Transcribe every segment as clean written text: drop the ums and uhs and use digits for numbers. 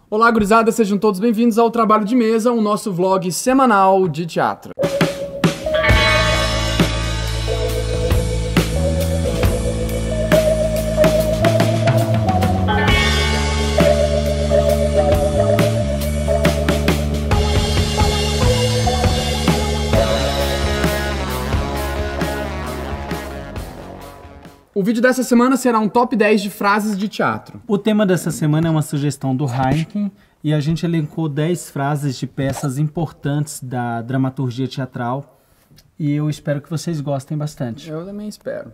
Olá, gurizada, sejam todos bem-vindos ao Trabalho de Mesa, o nosso vlog semanal de teatro. O vídeo dessa semana será um top 10 de frases de teatro. O tema dessa semana é uma sugestão do Heineken e a gente elencou 10 frases de peças importantes da dramaturgia teatral e eu espero que vocês gostem bastante. Eu também espero.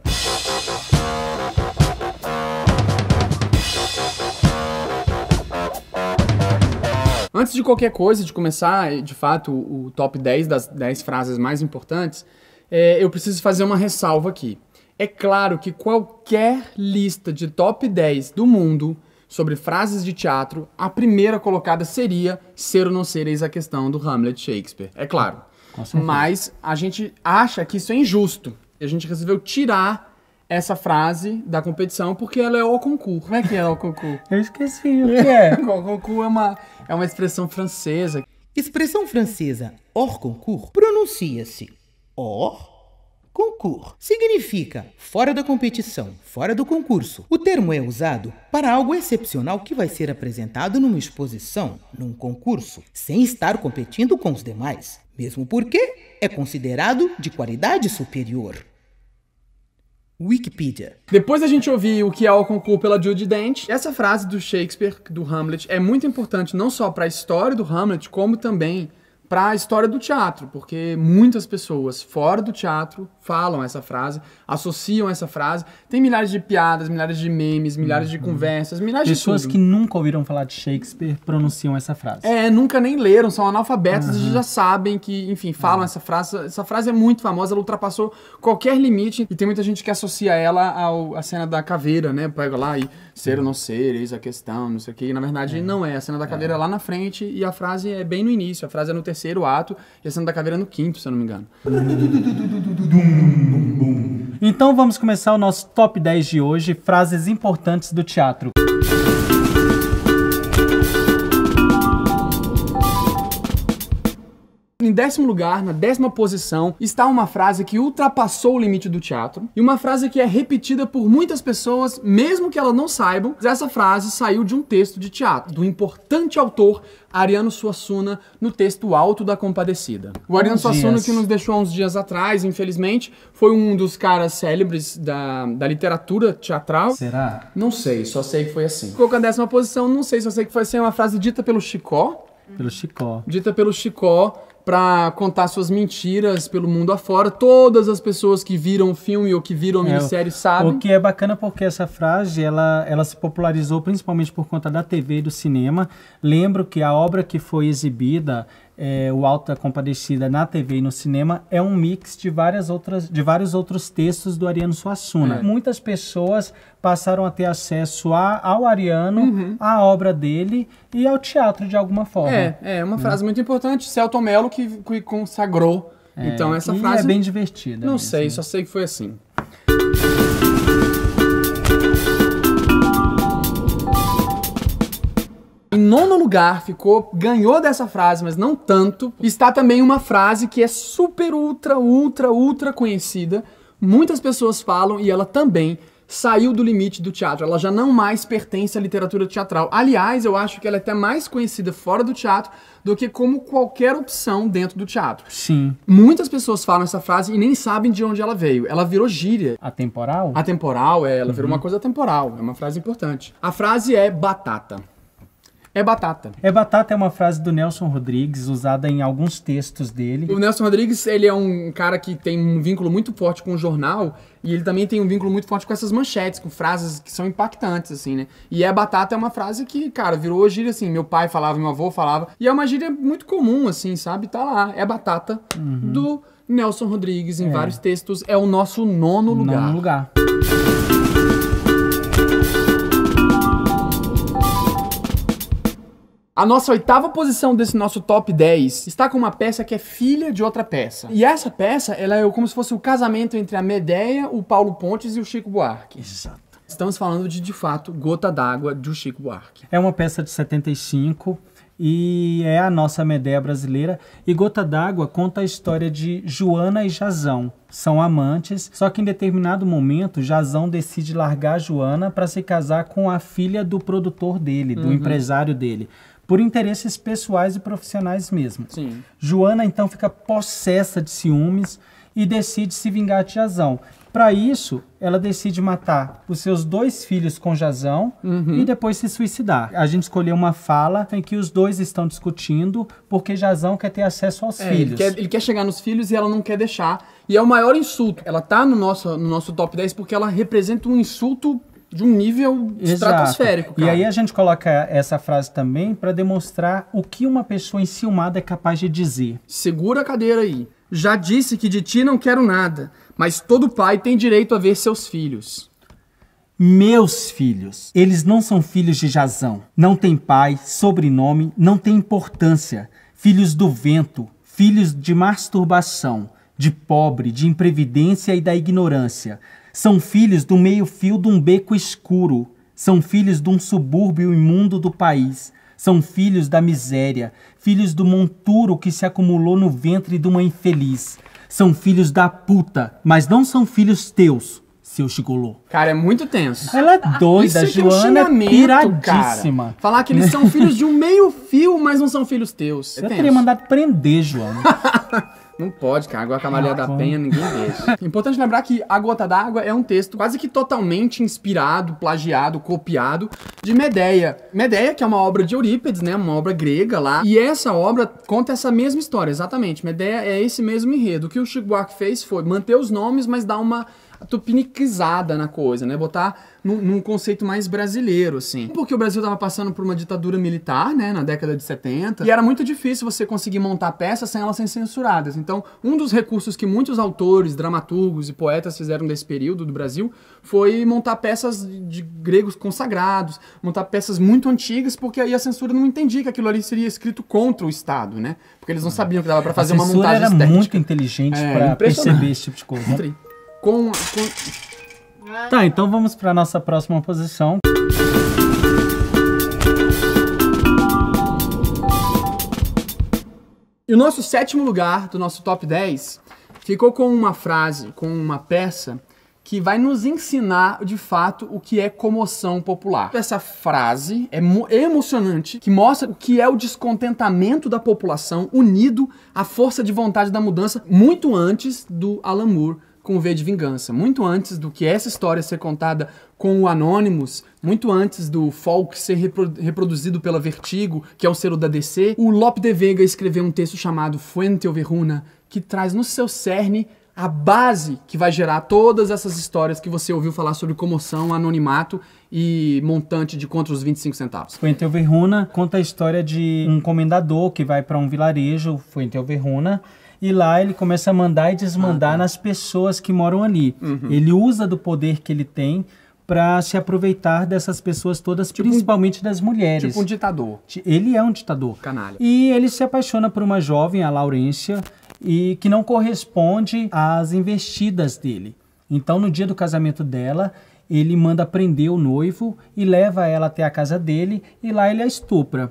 Antes de qualquer coisa, de começar, de fato, o top 10 das 10 frases mais importantes, eu preciso fazer uma ressalva aqui. É claro que qualquer lista de top 10 do mundo sobre frases de teatro, a primeira colocada seria Ser ou Não Ser, eis a questão do Hamlet Shakespeare. É claro. Mas a gente acha que isso é injusto. E a gente resolveu tirar essa frase da competição porque ela é au concours. Como é que é au concours? Eu esqueci o que é. Au concours é uma expressão francesa. Expressão francesa hors concours pronuncia-se hors concours. Significa fora da competição, fora do concurso. O termo é usado para algo excepcional que vai ser apresentado numa exposição, num concurso, sem estar competindo com os demais, mesmo porque é considerado de qualidade superior. Wikipedia. Depois da gente ouvir o que é au concours pela Judi Dench, essa frase do Shakespeare, do Hamlet, é muito importante não só para a história do Hamlet, como também para a história do teatro, porque muitas pessoas fora do teatro falam essa frase, associam essa frase. Tem milhares de piadas, milhares de memes, milhares de conversas, milhares de pessoas que nunca ouviram falar de Shakespeare pronunciam essa frase. Nunca nem leram, são analfabetos e já sabem que, enfim, falam essa frase. Essa frase é muito famosa, ela ultrapassou qualquer limite e tem muita gente que associa ela à cena da caveira, né? Pega lá e ser ou não ser, eis a questão, não sei o que. E na verdade não é. A cena da caveira é lá na frente e a frase é bem no início. A frase é no terceiro ato e a cena da caveira é no quinto, se eu não me engano. Então vamos começar o nosso top 10 de hoje, frases importantes do teatro. Em 10º lugar, na 10ª posição, está uma frase que ultrapassou o limite do teatro e uma frase que é repetida por muitas pessoas, mesmo que elas não saibam. Essa frase saiu de um texto de teatro, do importante autor Ariano Suassuna, no texto Alto da Compadecida. O Ariano Suassuna, que nos deixou há uns dias atrás, infelizmente, foi um dos caras célebres da literatura teatral. Será? Não sei, só sei que foi assim. Ficou com a 10ª posição, não sei, só sei que foi assim, uma frase dita pelo Chicó. Pelo Chicó. Dita pelo Chicó, pra contar suas mentiras pelo mundo afora. Todas as pessoas que viram o filme ou que viram a minissérie sabem. O que é bacana porque essa frase, ela se popularizou principalmente por conta da TV e do cinema. Lembro que a obra que foi exibida, o Alto da Compadecida, na TV e no cinema, é um mix de vários outros textos do Ariano Suassuna. Muitas pessoas passaram a ter acesso ao Ariano, à obra dele e ao teatro de alguma forma. É uma frase muito importante. Celton Mello que consagrou. Então essa frase é bem divertida. Não sei, só sei que foi assim. Em 9º lugar, ganhou dessa frase, mas não tanto. Está também uma frase que é super, ultra conhecida. Muitas pessoas falam e ela também saiu do limite do teatro. Ela já não mais pertence à literatura teatral. Aliás, eu acho que ela é até mais conhecida fora do teatro do que como qualquer opção dentro do teatro. Sim. Muitas pessoas falam essa frase e nem sabem de onde ela veio. Ela virou gíria. Atemporal? Atemporal, ela virou uma coisa atemporal. É uma frase importante. A frase é batata. É batata. É batata é uma frase do Nelson Rodrigues, usada em alguns textos dele. O Nelson Rodrigues, ele é um cara que tem um vínculo muito forte com o jornal e ele também tem um vínculo muito forte com essas manchetes, com frases que são impactantes, assim, né? E batata é uma frase que, cara, virou gíria, assim, meu pai falava, meu avô falava, e é uma gíria muito comum, assim, sabe? Tá lá, é batata do Nelson Rodrigues em vários textos, é o nosso 9º lugar. 9º lugar. A nossa 8ª posição desse nosso top 10 está com uma peça que é filha de outra peça. E essa peça, ela é como se fosse o casamento entre a Medéia, o Paulo Pontes e o Chico Buarque. Exato. Estamos falando de fato, Gota d'Água, do Chico Buarque. É uma peça de 75 e é a nossa Medéia brasileira. E Gota d'Água conta a história de Joana e Jazão. São amantes, só que em determinado momento, Jazão decide largar Joana para se casar com a filha do produtor dele, do empresário dele, por interesses pessoais e profissionais mesmo. Sim. Joana então fica possessa de ciúmes e decide se vingar de Jazão. Para isso, ela decide matar os seus 2 filhos com Jazão e depois se suicidar. A gente escolheu uma fala em que os dois estão discutindo porque Jazão quer ter acesso aos filhos. Ele quer chegar nos filhos e ela não quer deixar. E é o maior insulto. Ela tá no nosso top 10 porque ela representa um insulto de um nível estratosférico, cara. E aí a gente coloca essa frase também para demonstrar o que uma pessoa enciumada é capaz de dizer. Segura a cadeira aí. Já disse que de ti não quero nada, mas todo pai tem direito a ver seus filhos. Meus filhos, eles não são filhos de Jazão. Não têm pai, sobrenome, não tem importância. Filhos do vento, filhos de masturbação, de pobre, de imprevidência e da ignorância. São filhos do meio-fio de um beco escuro. São filhos de um subúrbio imundo do país. São filhos da miséria, filhos do monturo que se acumulou no ventre de uma infeliz. São filhos da puta, mas não são filhos teus, seu gigolô. Cara, é muito tenso. Ela é doida, Isso Joana é piradíssima. Cara. Falar que eles são filhos de um meio-fio, mas não são filhos teus. Eu teria mandado prender, Joana. Não pode, cara. Agora com a Maria da Penha ninguém deixa. Importante lembrar que A Gota d'Água é um texto quase que totalmente inspirado, plagiado, copiado de Medéia. Medéia, que é uma obra de Eurípides, né? Uma obra grega lá. E essa obra conta essa mesma história, exatamente. Medéia é esse mesmo enredo. O que o Chico Buarque fez foi manter os nomes, mas dar uma tupiniquizada na coisa, né? Botar num conceito mais brasileiro, assim. Porque o Brasil tava passando por uma ditadura militar, né? Na década de 70. E era muito difícil você conseguir montar peças sem elas serem censuradas. Então, um dos recursos que muitos autores, dramaturgos e poetas fizeram desse período do Brasil foi montar peças de gregos consagrados, montar peças muito antigas, porque aí a censura não entendia que aquilo ali seria escrito contra o Estado, né? Porque eles não sabiam que dava pra fazer uma montagem era estética. Muito inteligente pra perceber esse tipo de coisa. Tá, então vamos para nossa próxima posição. E o nosso 7º lugar do nosso top 10 ficou com uma frase, com uma peça que vai nos ensinar, de fato, o que é comoção popular. Essa frase é emocionante, que mostra o que é o descontentamento da população unido à força de vontade da mudança, muito antes do Alan Moore com o V de Vingança, muito antes do que essa história ser contada com o Anonymous, muito antes do Folk ser reproduzido pela Vertigo, que é o selo da DC, o Lope de Vega escreveu um texto chamado Fuente Overruna, que traz no seu cerne a base que vai gerar todas essas histórias que você ouviu falar sobre comoção, anonimato e montante de contra os 25 centavos. Fuente Overruna conta a história de um comendador que vai para um vilarejo, Fuente Overruna, e lá ele começa a mandar e desmandar nas pessoas que moram ali. Ele usa do poder que ele tem para se aproveitar dessas pessoas todas, principalmente das mulheres. Tipo um ditador. Ele é um ditador. Canalha. E ele se apaixona por uma jovem, a Laurência, e que não corresponde às investidas dele. Então, no dia do casamento dela, ele manda prender o noivo e leva ela até a casa dele, e lá ele a estupra.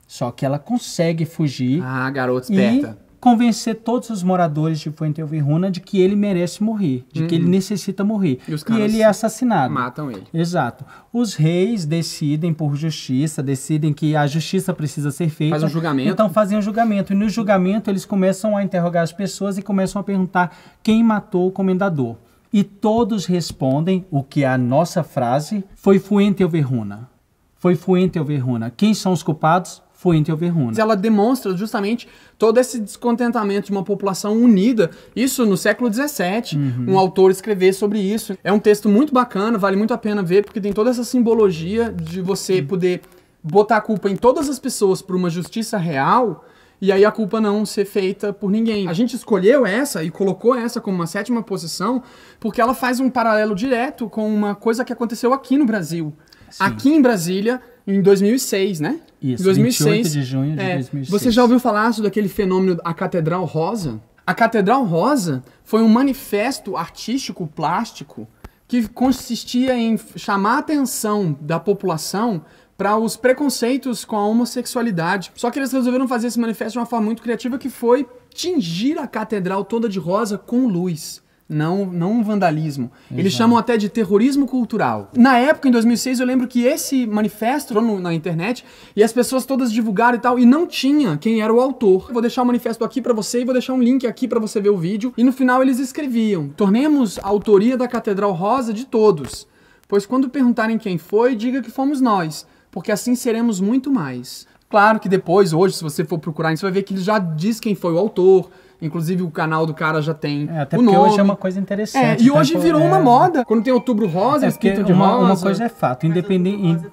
Só que ela consegue fugir. Ah, garota esperta. E convencer todos os moradores de Fuente Overruna de que ele merece morrer, de que ele necessita morrer. E ele é assassinado. Matam ele. Exato. Os reis decidem por justiça, decidem que a justiça precisa ser feita. Faz um julgamento. Então fazem um julgamento. E no julgamento eles começam a interrogar as pessoas e começam a perguntar quem matou o comendador. E todos respondem o que é a nossa frase: foi Fuente Overruna. Foi Fuente Overruna. Quem são os culpados? Fuente Overruna. Ela demonstra justamente todo esse descontentamento de uma população unida. Isso no século XVII, um autor escrever sobre isso. É um texto muito bacana, vale muito a pena ver, porque tem toda essa simbologia de você poder botar a culpa em todas as pessoas por uma justiça real, e aí a culpa não ser feita por ninguém. A gente escolheu essa e colocou essa como uma 7ª posição, porque ela faz um paralelo direto com uma coisa que aconteceu aqui no Brasil. Sim. Aqui em Brasília, em 2006, né? Isso, em 2006, 28 de junho de 2006. Você já ouviu falar sobre aquele fenômeno, a Catedral Rosa? A Catedral Rosa foi um manifesto artístico, plástico, que consistia em chamar a atenção da população para os preconceitos com a homossexualidade. Só que eles resolveram fazer esse manifesto de uma forma muito criativa, que foi tingir a catedral toda de rosa com luz. Não um vandalismo. Eles chamam até de terrorismo cultural. Na época, em 2006, eu lembro que esse manifesto entrou na internet e as pessoas todas divulgaram e tal, e não tinha quem era o autor. Eu vou deixar o manifesto aqui pra você e vou deixar um link aqui pra você ver o vídeo. E no final eles escreviam: tornemos a autoria da Catedral Rosa de todos, pois quando perguntarem quem foi, diga que fomos nós, porque assim seremos muito mais. Claro que depois, hoje, se você for procurar, você vai ver que ele já diz quem foi o autor. Inclusive o canal do cara já tem até o nome. Porque hoje é uma coisa interessante. E hoje virou uma moda. Quando tem Outubro Rosa, eles pintam de rosa. Uma coisa é fato, independente...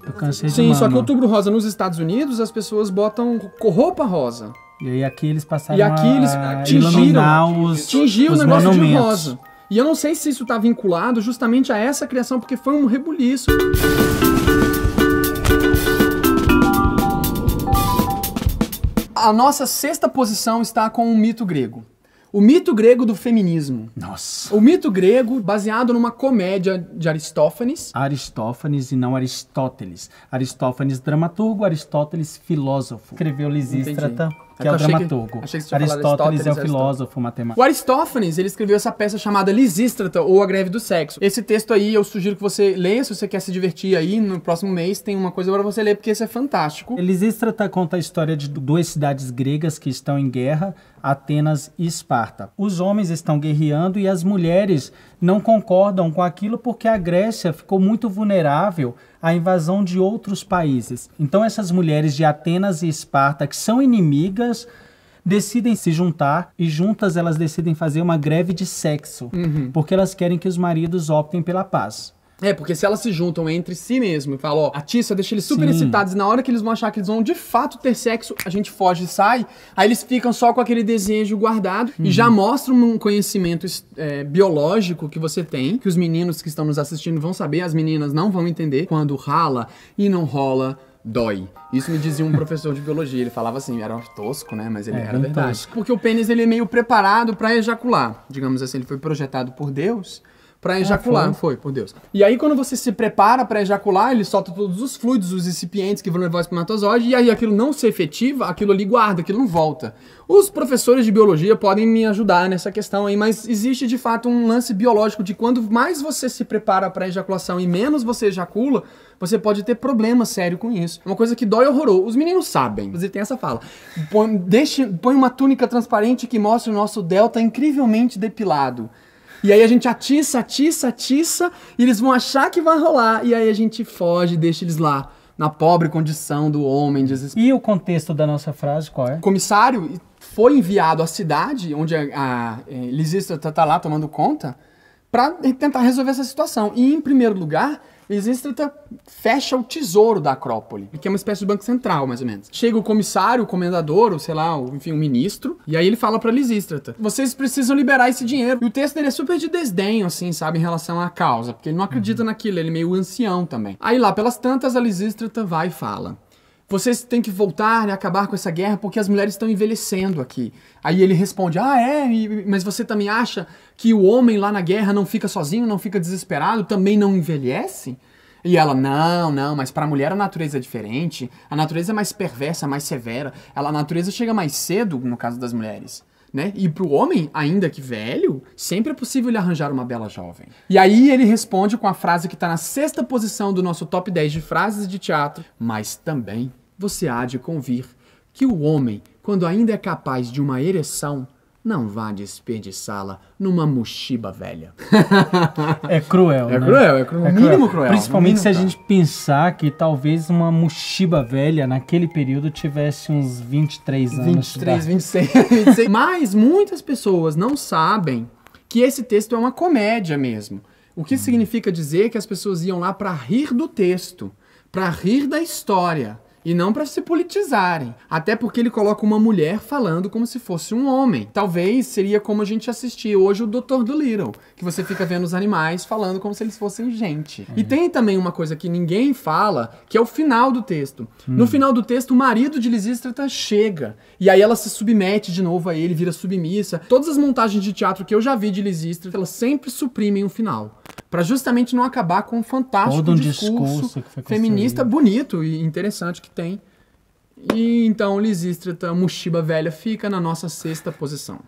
Eu cansei de Sim, só que Outubro Rosa nos Estados Unidos, as pessoas botam roupa rosa. E aí aqui eles passaram e aqui eles tingiram o negócio de rosa. E eu não sei se isso está vinculado justamente a essa criação, porque foi um rebuliço. A nossa sexta posição está com o mito grego. O mito grego do feminismo. Nossa. O mito grego baseado numa comédia de Aristófanes. Aristófanes e não Aristóteles. Aristófanes, dramaturgo, Aristóteles, filósofo. Escreveu Lisístrata, que é o dramaturgo. Aristóteles é o filósofo matemático. O Aristófanes, ele escreveu essa peça chamada Lisístrata, ou A Greve do Sexo. Esse texto aí eu sugiro que você leia, se você quer se divertir aí, no próximo mês tem uma coisa para você ler, porque esse é fantástico. Lisístrata conta a história de duas cidades gregas que estão em guerra, Atenas e Esparta. Os homens estão guerreando e as mulheres não concordam com aquilo porque a Grécia ficou muito vulnerável à invasão de outros países. Então essas mulheres de Atenas e Esparta, que são inimigas, decidem se juntar e juntas elas decidem fazer uma greve de sexo, porque elas querem que os maridos optem pela paz. Porque se elas se juntam entre si mesmo e falam, ó, atiça, deixa eles super excitados, e na hora que eles vão achar que eles vão de fato ter sexo, a gente foge e sai, aí eles ficam só com aquele desejo guardado e já mostram um conhecimento biológico que você tem, que os meninos que estão nos assistindo vão saber, as meninas não vão entender. Quando rala e não rola, dói. Isso me dizia um professor de biologia, ele falava assim, era tosco, né, mas ele era verdade. Tosco. Porque o pênis, ele é meio preparado pra ejacular, digamos assim, ele foi projetado por Deus pra ejacular. Foi, por Deus. E aí, quando você se prepara pra ejacular, ele solta todos os fluidos, os recipientes que vão levar o espermatozoide, e aí aquilo não se efetiva, aquilo ali guarda, aquilo não volta. Os professores de biologia podem me ajudar nessa questão aí, mas existe de fato um lance biológico de quando mais você se prepara pra ejaculação e menos você ejacula, você pode ter problema sério com isso. É uma coisa que dói horroroso. Os meninos sabem. Inclusive tem essa fala. Põe uma túnica transparente que mostra o nosso delta incrivelmente depilado. E aí a gente atiça, e eles vão achar que vai rolar. E aí a gente foge, deixa eles lá, na pobre condição do homem desesperado. E o contexto da nossa frase, qual é? O comissário foi enviado à cidade, onde a Lisístrata está lá tomando conta, para tentar resolver essa situação. E, em primeiro lugar, Lisístrata fecha o tesouro da Acrópole, que é uma espécie de banco central, mais ou menos. Chega o comissário, o comendador, ou sei lá, enfim, o ministro, e aí ele fala pra Lisístrata, vocês precisam liberar esse dinheiro. E o texto dele é super de desdenho, assim, sabe, em relação à causa, porque ele não acredita naquilo, ele é meio ancião também. Aí lá, pelas tantas, a Lisístrata vai e fala, vocês têm que voltar e acabar com essa guerra porque as mulheres estão envelhecendo aqui. Aí ele responde, mas você também acha que o homem lá na guerra não fica sozinho, não fica desesperado, também não envelhece? E ela, não, mas para a mulher a natureza é diferente, a natureza é mais perversa, mais severa, a natureza chega mais cedo no caso das mulheres. Né? E pro homem, ainda que velho, sempre é possível ele arranjar uma bela jovem. E aí ele responde com a frase que tá na sexta posição do nosso top 10 de frases de teatro. Mas também você há de convir que o homem, quando ainda é capaz de uma ereção, não vá desperdiçá-la numa mochiba velha. É cruel, né? É cruel. Mínimo cruel. Principalmente se a gente pensar que talvez uma mochiba velha, naquele período, tivesse uns 23 anos. 23, 26. Mas muitas pessoas não sabem que esse texto é uma comédia mesmo. O que significa dizer que as pessoas iam lá para rir do texto, para rir da história. E não pra se politizarem. Até porque ele coloca uma mulher falando como se fosse um homem. Talvez seria como a gente assistir hoje o Dr. Dolittle, que você fica vendo os animais falando como se eles fossem gente. E tem também uma coisa que ninguém fala, que é o final do texto. No final do texto, o marido de Lisístrata chega. E aí ela se submete de novo a ele, vira submissa. Todas as montagens de teatro que eu já vi de Lisístrata, elas sempre suprimem o final. Pra justamente não acabar com um fantástico Todo um discurso que foi feminista construído. bonito e interessante que tem. E então Lisístrata, Mushiba velha, fica na nossa 6ª posição.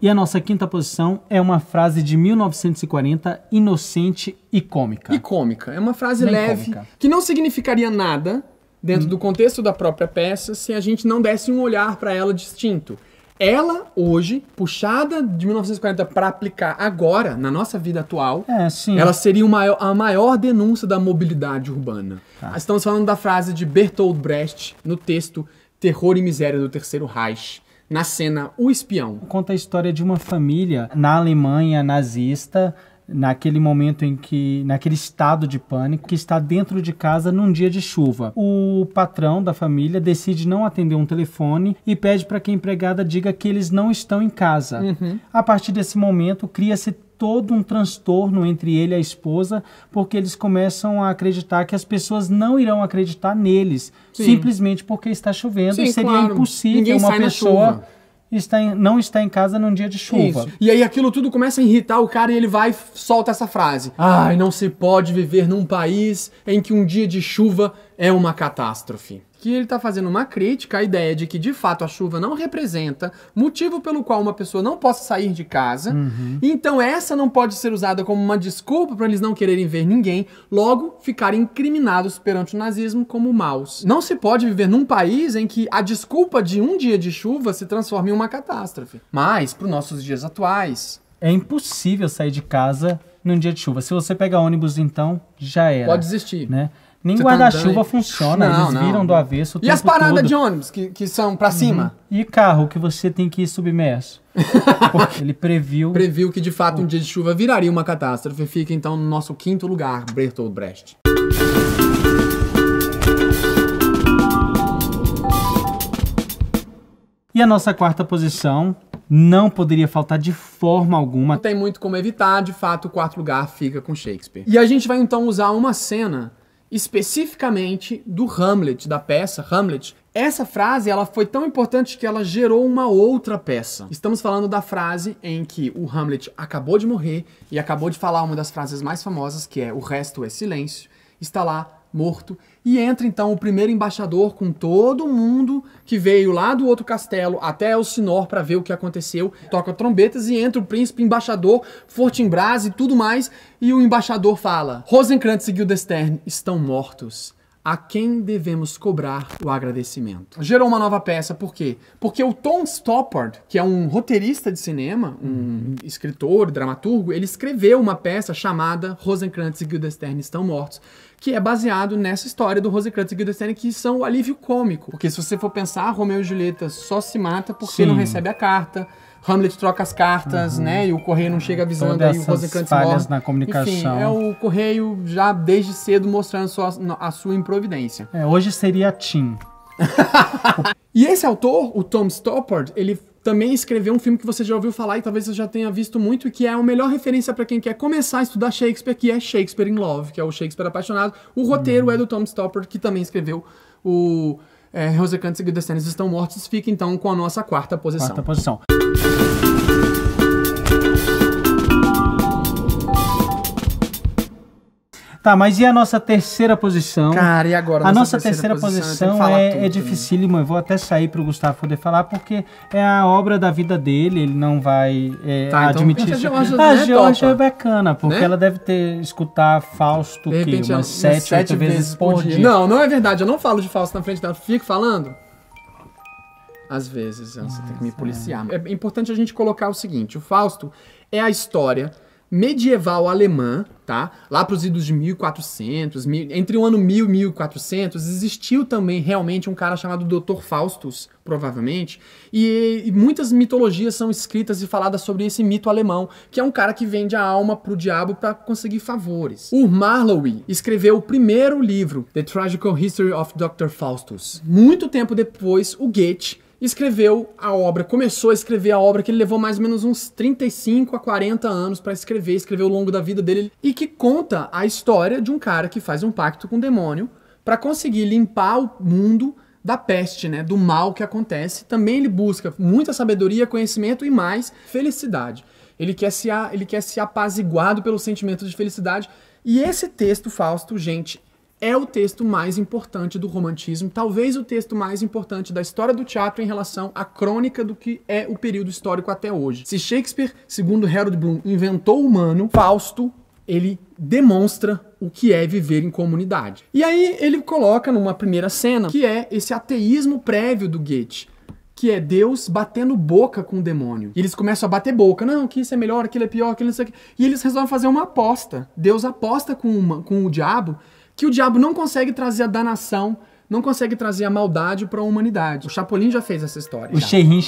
E a nossa 5ª posição é uma frase de 1940, inocente e cômica. E cômica. É uma frase Bem leve, cômica. que não significaria nada dentro do contexto da própria peça se a gente não desse um olhar pra ela distinto. Ela, hoje, puxada de 1940 para aplicar agora, na nossa vida atual, Sim. ela seria a maior denúncia da mobilidade urbana. Estamos falando da frase de Bertolt Brecht no texto Terror e Miséria do Terceiro Reich, na cena O Espião. Conta a história de uma família na Alemanha nazista, naquele momento em que, naquele estado de pânico, que está dentro de casa num dia de chuva. O patrão da família decide não atender um telefone e pede para que a empregada diga que eles não estão em casa. A partir desse momento, cria-se todo um transtorno entre ele e a esposa, porque eles começam a acreditar que as pessoas não irão acreditar neles, simplesmente porque está chovendo. Sim, E seria claro. impossível Ninguém uma sai na pessoa chuva. não estar em casa num dia de chuva. Isso. E aí aquilo tudo começa a irritar o cara e ele vai e solta essa frase. Ai, não se pode viver num país em que um dia de chuva é uma catástrofe. Que ele tá fazendo uma crítica à ideia de que, de fato, a chuva não representa motivo pelo qual uma pessoa não possa sair de casa. E então essa não pode ser usada como uma desculpa para eles não quererem ver ninguém, logo ficarem incriminados perante o nazismo como maus. Não se pode viver num país em que a desculpa de um dia de chuva se transforma em uma catástrofe. Mas, para os nossos dias atuais, É impossível sair de casa num dia de chuva. Se você pegar ônibus, então, já era. pode desistir. Né? Nem Você tá guarda-chuva andando funciona, Não, eles não. viram do avesso o E as tempo paradas todo. de ônibus que são pra cima? E carro que você tem que ir submerso. Porque ele previu... Previu que de fato um dia de chuva viraria uma catástrofe. Fica então no nosso 5º lugar, Bertolt Brecht. E a nossa 4ª posição não poderia faltar de forma alguma. Não tem muito como evitar, de fato o 4º lugar fica com Shakespeare. E a gente vai então usar uma cena especificamente do Hamlet, da peça Hamlet. Essa frase ela foi tão importante que ela gerou uma outra peça. Estamos falando da frase em que o Hamlet acabou de morrer e acabou de falar uma das frases mais famosas, que é "o resto é silêncio", está lá morto, e entra então o primeiro embaixador com todo mundo que veio lá do outro castelo até Elsinor para ver o que aconteceu, toca trombetas e entra o príncipe embaixador, Fortinbras e tudo mais, e o embaixador fala: Rosencrantz e Guildenstern estão mortos. A quem devemos cobrar o agradecimento? Gerou uma nova peça, por quê? Porque o Tom Stoppard, que é um roteirista de cinema, um escritor, dramaturgo, ele escreveu uma peça chamada Rosencrantz e Guildenstern estão mortos, que é baseado nessa história do Rosencrantz e Guildenstern, que são o alívio cômico. Porque se você for pensar, Romeu e Julieta só se mata porque não recebe a carta. Hamlet troca as cartas, né? E o correio não chega avisando, Todas aí o essas Rosencrantz falhas morre. na comunicação. Enfim, é o correio já desde cedo mostrando a sua improvidência. Hoje seria Tim. E esse autor, o Tom Stoppard, ele também escreveu um filme que você já ouviu falar e talvez você já tenha visto muito, e que é a melhor referência para quem quer começar a estudar Shakespeare, que é Shakespeare in Love, que é o Shakespeare apaixonado. O roteiro é do Tom Stoppard, que também escreveu o Rosencrantz e Guildenstern estão mortos. Fica então com a nossa 4ª posição. 4ª posição. Tá, mas e a nossa 3ª posição? Cara, e agora? A nossa terceira posição é dificílima. Eu vou até sair para o Gustavo poder falar, porque é a obra da vida dele. Ele não vai admitir então, isso. a Georgia é bacana, porque né? ela deve ter escutar Fausto De repente, umas 7, 8 vezes por dia. Não, não é verdade. Eu não falo de Fausto na frente dela. Fico falando. Às vezes, você tem que me policiar. É importante a gente colocar o seguinte: o Fausto é a história medieval alemã, tá? Lá para os idos de 1400, entre o ano 1000 e 1400, existiu também realmente um cara chamado Dr. Faustus, provavelmente, e muitas mitologias são escritas e faladas sobre esse mito alemão, que é um cara que vende a alma pro diabo para conseguir favores. O Marlowe escreveu o primeiro livro, The Tragical History of Dr. Faustus. Muito tempo depois, o Goethe escreveu a obra, começou a escrever a obra que ele levou mais ou menos uns 35 a 40 anos para escrever, escreveu ao longo da vida dele, e que conta a história de um cara que faz um pacto com o demônio para conseguir limpar o mundo da peste, né, do mal que acontece. Também ele busca muita sabedoria, conhecimento e mais felicidade. Ele quer ser apaziguado pelo sentimento de felicidade. E esse texto, Fausto, gente, é o texto mais importante do romantismo, talvez o texto mais importante da história do teatro em relação à crônica do que é o período histórico até hoje. Se Shakespeare, segundo Harold Bloom, inventou o humano, Fausto, ele demonstra o que é viver em comunidade. E aí ele coloca numa primeira cena, que é esse ateísmo prévio do Goethe, que é Deus batendo boca com o demônio. E eles começam a bater boca. Não, que isso é melhor, aquilo é pior, aquilo não sei o que. E eles resolvem fazer uma aposta. Deus aposta com o diabo, que o diabo não consegue trazer a danação, não consegue trazer a maldade para a humanidade. O Chapolin já fez essa história. O Xerrin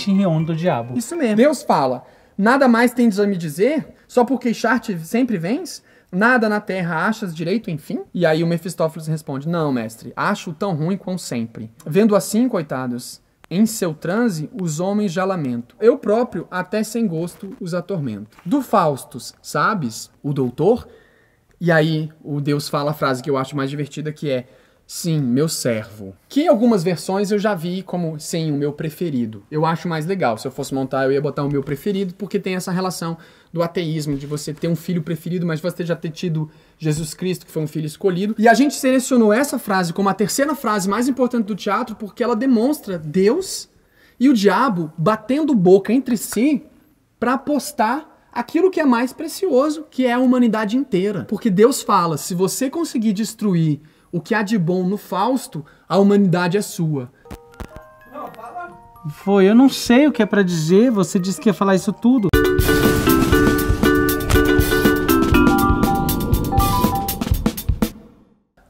do diabo. Isso mesmo. Deus fala, nada mais tens a me dizer? Só por queixar-te sempre vens? Nada na terra achas direito, enfim? E aí o Mefistófeles responde, não, mestre, acho tão ruim quão sempre. Vendo assim, coitados, em seu transe, os homens já lamento. Eu próprio, até sem gosto, os atormento. Do Faustus, sabes, o doutor? E aí o Deus fala a frase que eu acho mais divertida, que é, sim, meu servo. Que em algumas versões eu já vi como, sim, o meu preferido. Eu acho mais legal. Se eu fosse montar, eu ia botar o meu preferido, porque tem essa relação do ateísmo, de você ter um filho preferido, mas você já ter tido Jesus Cristo, que foi um filho escolhido. E a gente selecionou essa frase como a terceira frase mais importante do teatro, porque ela demonstra Deus e o diabo batendo boca entre si para apostar aquilo que é mais precioso, que é a humanidade inteira. Porque Deus fala, se você conseguir destruir o que há de bom no Fausto, a humanidade é sua. Foi, eu não sei o que é pra dizer, você disse que ia falar isso tudo.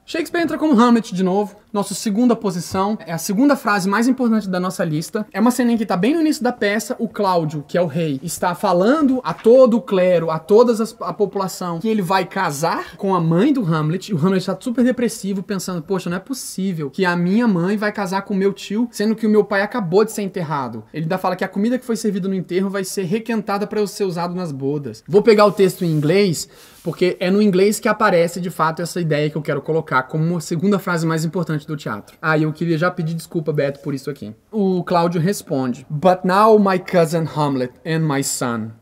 Shakespeare entra como Hamlet de novo, nossa segunda posição, é a segunda frase mais importante da nossa lista. É uma cena em que tá bem no início da peça, o Cláudio, que é o rei, está falando a todo o clero, a toda a população, que ele vai casar com a mãe do Hamlet, e o Hamlet tá super depressivo, pensando, poxa, não é possível que a minha mãe vai casar com o meu tio, sendo que o meu pai acabou de ser enterrado. Ele ainda fala que a comida que foi servida no enterro vai ser requentada para ser usado nas bodas. Vou pegar o texto em inglês, porque é no inglês que aparece, de fato, essa ideia que eu quero colocar como a segunda frase mais importante do teatro. Ah, e eu queria já pedir desculpa, Beto, por isso aqui. O Cláudio responde, But now my cousin Hamlet and my son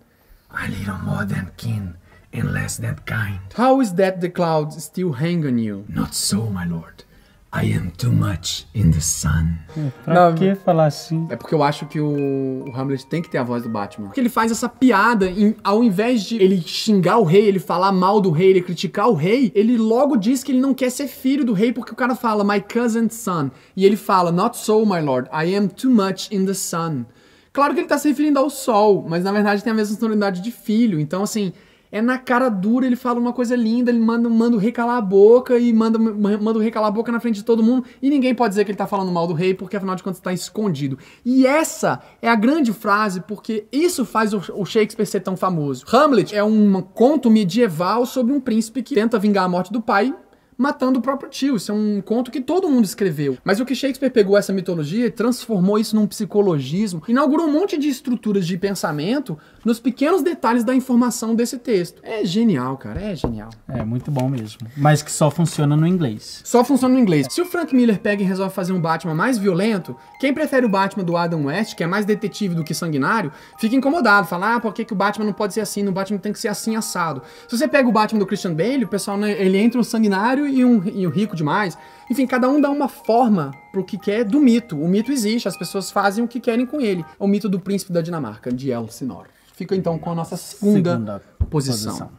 are little more than kin and less than kind. How is that the clouds still hang on you? Not so, my lord. I am too much in the sun. Pra que falar assim? É porque eu acho que o Hamlet tem que ter a voz do Batman. Porque ele faz essa piada, ao invés de ele xingar o rei, ele falar mal do rei, ele criticar o rei, ele logo diz que ele não quer ser filho do rei, porque o cara fala, my cousin's son. E ele fala, not so, my lord, I am too much in the sun. Claro que ele tá se referindo ao sol, mas na verdade tem a mesma sonoridade de filho. Então, assim, é na cara dura, ele fala uma coisa linda, ele manda o rei calar a boca e manda o rei calar a boca na frente de todo mundo, e ninguém pode dizer que ele tá falando mal do rei, porque afinal de contas tá escondido. E essa é a grande frase, porque isso faz o Shakespeare ser tão famoso. Hamlet é um conto medieval sobre um príncipe que tenta vingar a morte do pai, matando o próprio tio. Isso é um conto que todo mundo escreveu. Mas o que Shakespeare pegou essa mitologia e transformou isso num psicologismo, inaugurou um monte de estruturas de pensamento nos pequenos detalhes da informação desse texto. É genial, cara, é genial. É muito bom mesmo. Mas que só funciona no inglês. Só funciona no inglês. Se o Frank Miller pega e resolve fazer um Batman mais violento, quem prefere o Batman do Adam West, que é mais detetive do que sanguinário, fica incomodado. Fala, por que o Batman não pode ser assim? O Batman tem que ser assim, assado. Se você pega o Batman do Christian Bale, o pessoal, né, ele entra um sanguinário e um rico demais. Enfim, cada um dá uma forma pro que quer do mito. O mito existe, as pessoas fazem o que querem com ele. É o mito do príncipe da Dinamarca, de Elsinore. Fica então com a nossa segunda posição.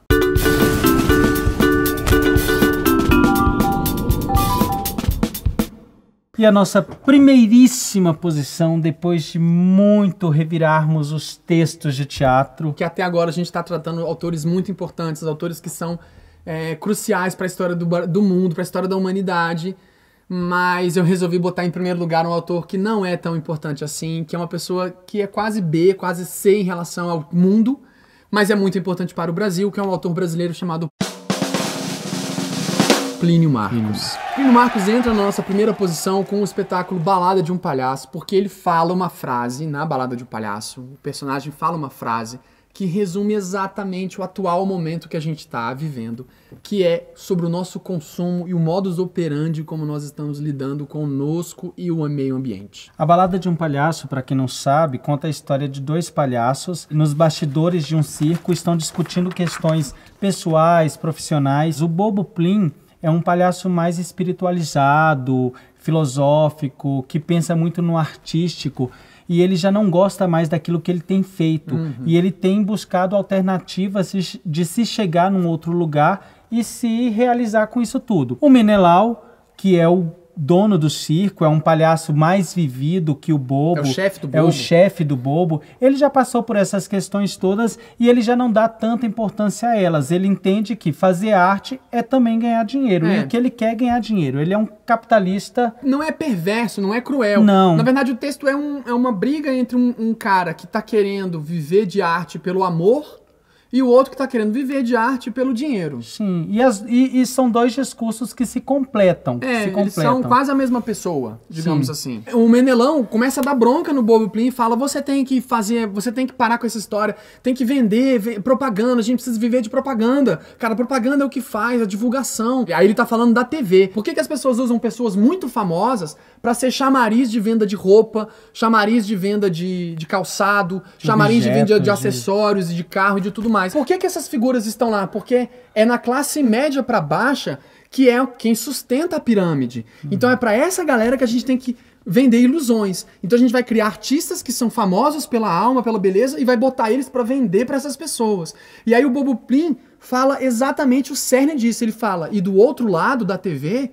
E a nossa primeiríssima posição, depois de muito revirarmos os textos de teatro. Que até agora a gente está tratando autores muito importantes, autores que são cruciais para a história do mundo, para a história da humanidade. Mas eu resolvi botar em primeiro lugar um autor que não é tão importante assim, que é uma pessoa que é quase B, quase C em relação ao mundo, mas é muito importante para o Brasil, que é um autor brasileiro chamado Plínio Marcos. Plínio Marcos entra na nossa primeira posição com o espetáculo Balada de um Palhaço, porque ele fala uma frase na Balada de um Palhaço, o personagem fala uma frase que resume exatamente o atual momento que a gente está vivendo, que é sobre o nosso consumo e o modus operandi como nós estamos lidando conosco e o meio ambiente. A Balada de um Palhaço, para quem não sabe, conta a história de dois palhaços nos bastidores de um circo, estão discutindo questões pessoais, profissionais. O Bobo Plim é um palhaço mais espiritualizado, filosófico, que pensa muito no artístico, e ele já não gosta mais daquilo que ele tem feito. E ele tem buscado alternativas de se chegar num outro lugar e se realizar com isso tudo. O Menelau, que é o dono do circo, é um palhaço mais vivido que o Bobo. É o chefe do Bobo. É o chefe do Bobo. Ele já passou por essas questões todas e ele já não dá tanta importância a elas. Ele entende que fazer arte é também ganhar dinheiro. E que ele quer ganhar dinheiro. Ele é um capitalista... Não é perverso, não é cruel. Não. Na verdade, o texto é uma briga entre um cara que tá querendo viver de arte pelo amor e o outro que tá querendo viver de arte pelo dinheiro. Sim, e são dois discursos que se completam. Eles são quase a mesma pessoa, digamos assim. O Menelão começa a dar bronca no Bobo Plim e fala, você tem que parar com essa história, tem que vender propaganda, a gente precisa viver de propaganda. Cara, propaganda é o que faz, a divulgação. Aí ele tá falando da TV. Por que as pessoas usam pessoas muito famosas pra ser chamariz de venda de roupa, chamariz de venda de calçado, chamariz de venda de acessórios e de carro e de tudo mais? Por que essas figuras estão lá? Porque é na classe média pra baixa que é quem sustenta a pirâmide. Então é pra essa galera que a gente tem que vender ilusões. Então a gente vai criar artistas que são famosos pela alma, pela beleza, e vai botar eles pra vender pra essas pessoas. E aí o Bobo Plim fala exatamente o cerne disso. Ele fala, e do outro lado da TV,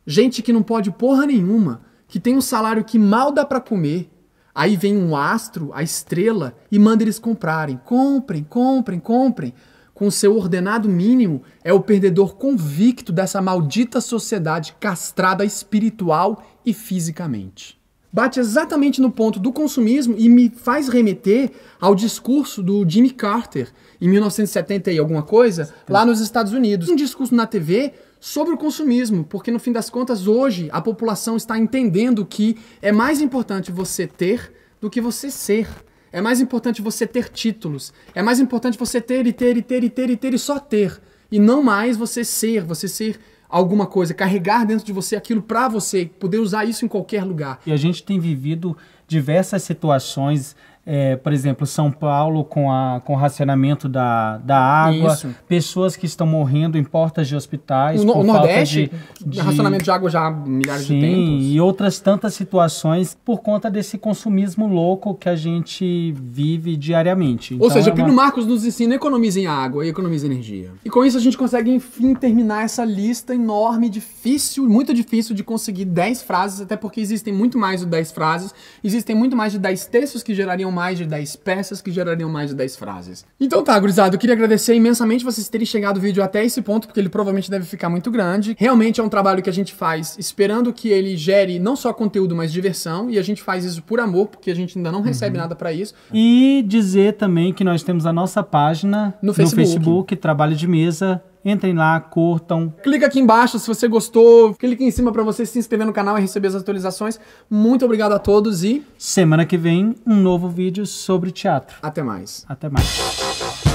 gente que não pode porra nenhuma, que tem um salário que mal dá pra comer. Aí vem um astro, a estrela, e manda eles comprarem. Comprem, comprem, comprem. Com o seu ordenado mínimo, é o perdedor convicto dessa maldita sociedade castrada espiritual e fisicamente. Bate exatamente no ponto do consumismo e me faz remeter ao discurso do Jimmy Carter, em 1970 e alguma coisa, lá nos Estados Unidos. Um discurso na TV sobre o consumismo, porque no fim das contas hoje a população está entendendo que é mais importante você ter do que você ser. É mais importante você ter títulos. É mais importante você ter e ter e ter e ter e ter e só ter. E não mais você ser alguma coisa, carregar dentro de você aquilo pra você, poder usar isso em qualquer lugar. E a gente tem vivido diversas situações, por exemplo, São Paulo com o racionamento da água, pessoas que estão morrendo em portas de hospitais. O Nordeste, racionamento de água já há milhares de tempos. E outras tantas situações por conta desse consumismo louco que a gente vive diariamente. Ou seja, Plínio Marcos nos ensina: economizem água e economizem energia. E com isso a gente consegue, enfim, terminar essa lista enorme, difícil, muito difícil de conseguir 10 frases, até porque existem muito mais de 10 frases, existem muito mais de 10 textos que gerariam mais de 10 peças que gerariam mais de 10 frases. Então tá, gurizada, eu queria agradecer imensamente vocês terem chegado o vídeo até esse ponto, porque ele provavelmente deve ficar muito grande. Realmente é um trabalho que a gente faz esperando que ele gere não só conteúdo, mas diversão, e a gente faz isso por amor, porque a gente ainda não recebe nada pra isso. E dizer também que nós temos a nossa página no Facebook, Trabalho de Mesa. Entrem lá, curtam. Clica aqui embaixo se você gostou. Clique em cima para você se inscrever no canal e receber as atualizações. Muito obrigado a todos e... semana que vem, um novo vídeo sobre teatro. Até mais. Até mais.